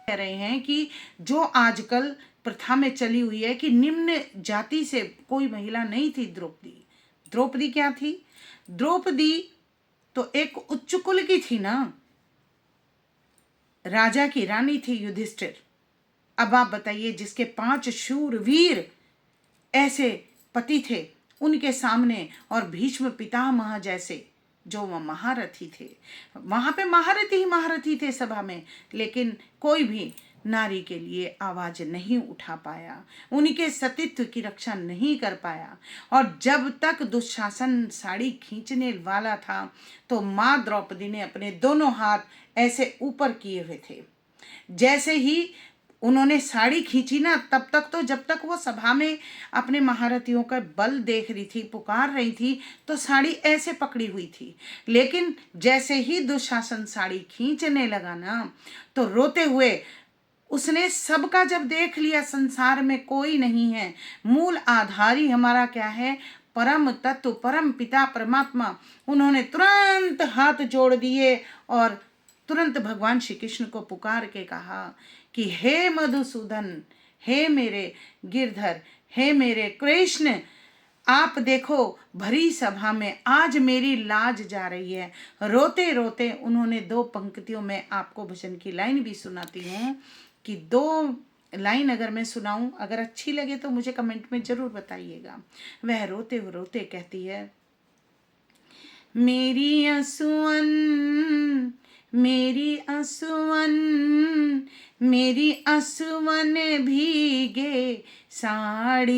कह रहे हैं कि जो आजकल प्रथा में चली हुई है कि निम्न जाति से कोई महिला नहीं थी द्रौपदी। द्रौपदी क्या थी? द्रौपदी तो एक उच्च कुल की थी ना, राजा की रानी थी युधिष्ठिर। अब आप बताइए, जिसके 5 शूरवीर ऐसे पति थे उनके सामने, और भीष्म पितामह जैसे जो वह महारथी थे, वहां पे महारथी ही महारथी थे सभा में, लेकिन कोई भी नारी के लिए आवाज नहीं उठा पाया, उनके सतीत्व की रक्षा नहीं कर पाया। और जब तक दुशासन साड़ी खींचने वाला था तो माँ द्रौपदी ने अपने दोनों हाथ ऐसे ऊपर किए हुए थे। जैसे ही उन्होंने साड़ी खींची ना, तब तक तो, जब तक वो सभा में अपने महारथियों का बल देख रही थी, पुकार रही थी, तो साड़ी ऐसे पकड़ी हुई थी। लेकिन जैसे ही दुशासन साड़ी खींचने लगा ना, तो रोते हुए उसने सबका जब देख लिया, संसार में कोई नहीं है, मूल आधारी हमारा क्या है? परम तत्व, परम पिता परमात्मा। उन्होंने तुरंत हाथ जोड़ दिए और तुरंत भगवान श्री कृष्ण को पुकार के कहा कि हे मधुसूदन, हे मेरे गिरधर, हे मेरे कृष्ण, आप देखो भरी सभा में आज मेरी लाज जा रही है। रोते रोते उन्होंने 2 पंक्तियों में आपको भजन की लाइन भी सुनाती हूँ, कि 2 लाइन अगर मैं सुनाऊं, अगर अच्छी लगे तो मुझे कमेंट में जरूर बताइएगा। वह रोते रोते कहती है, मेरी आंसुअन, मेरी आंसुअन, मेरी आंसुअन भीगे साड़ी,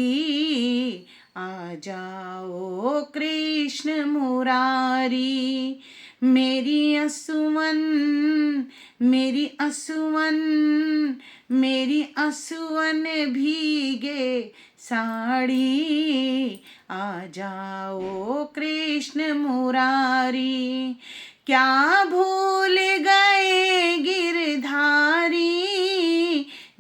आ जाओ कृष्ण मुरारी। मेरी आंसुअन, मेरी आंसुअन, मेरी आंसुअन भीगे साड़ी, आ जाओ कृष्ण मुरारी। क्या भूल गए गिरधारी,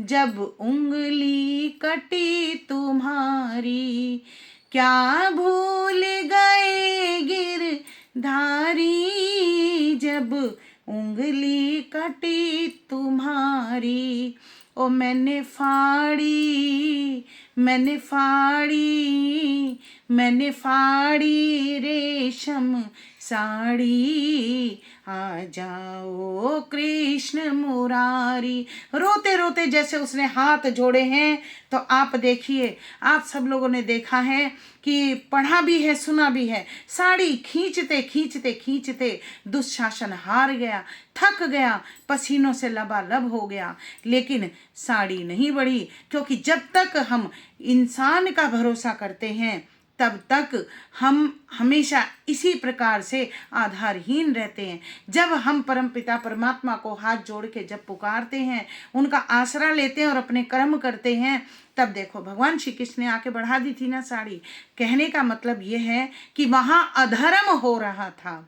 जब उंगली कटी तुम्हारी। क्या भूल गए गिरधारी, जब उंगली कटी तुम्हारी। ओ मैंने फाड़ी, मैंने फाड़ी, मैंने फाड़ी रेशम साड़ी, आ जाओ कृष्ण मुरारी। रोते रोते जैसे उसने हाथ जोड़े हैं, तो आप देखिए, आप सब लोगों ने देखा है कि पढ़ा भी है, सुना भी है, साड़ी खींचते खींचते खींचते दुशासन हार गया, थक गया, पसीनों से लबालब हो गया, लेकिन साड़ी नहीं बढ़ी। क्योंकि जब तक हम इंसान का भरोसा करते हैं, तब तक हम हमेशा इसी प्रकार से आधारहीन रहते हैं। जब हम परमपिता परमात्मा को हाथ जोड़ के जब पुकारते हैं, उनका आसरा लेते हैं और अपने कर्म करते हैं, तब देखो भगवान श्री कृष्ण ने आके बढ़ा दी थी ना साड़ी। कहने का मतलब ये है कि वहां अधर्म हो रहा था,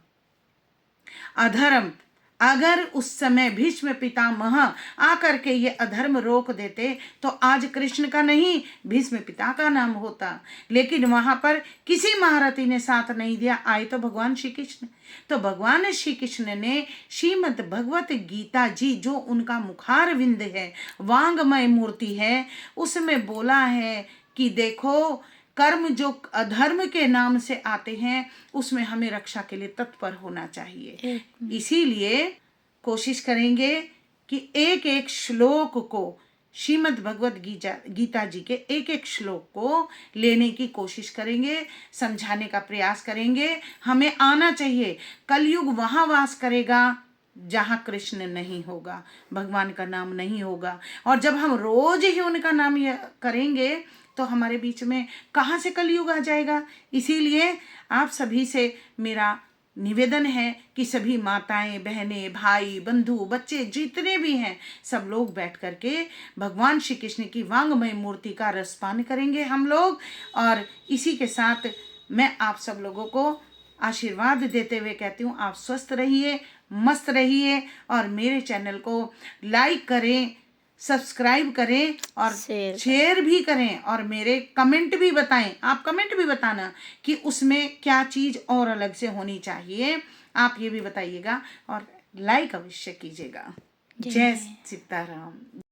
अधर्म। अगर उस समय भीष्म पितामह आकर के ये अधर्म रोक देते तो आज कृष्ण का नहीं, भीष्म पिता का नाम होता। लेकिन वहां पर किसी महारथी ने साथ नहीं दिया, आए तो भगवान श्री कृष्ण। तो भगवान श्री कृष्ण ने श्रीमद् भगवत गीता जी, जो उनका मुखार विंद है, वांगमय मूर्ति है, उसमें बोला है कि देखो, कर्म जो अधर्म के नाम से आते हैं, उसमें हमें रक्षा के लिए तत्पर होना चाहिए। इसीलिए कोशिश करेंगे कि एक एक श्लोक को, श्रीमद् भगवत गीता जी के एक एक श्लोक को लेने की कोशिश करेंगे, समझाने का प्रयास करेंगे। हमें आना चाहिए। कलयुग वहां वास करेगा जहां कृष्ण नहीं होगा, भगवान का नाम नहीं होगा। और जब हम रोज ही उनका नाम करेंगे तो हमारे बीच में कहाँ से कलयुग आ जाएगा। इसीलिए आप सभी से मेरा निवेदन है कि सभी माताएं, बहनें, भाई, बंधु, बच्चे जितने भी हैं, सब लोग बैठ करके भगवान श्री कृष्ण की वांगमय मूर्ति का रसपान करेंगे हम लोग। और इसी के साथ मैं आप सब लोगों को आशीर्वाद देते हुए कहती हूँ, आप स्वस्थ रहिए, मस्त रहिए, और मेरे चैनल को लाइक करें, सब्सक्राइब करें और शेयर भी करें, और मेरे कमेंट भी बताएं। आप कमेंट भी बताना कि उसमें क्या चीज़ और अलग से होनी चाहिए, आप ये भी बताइएगा, और लाइक अवश्य कीजिएगा। जय सीताराम।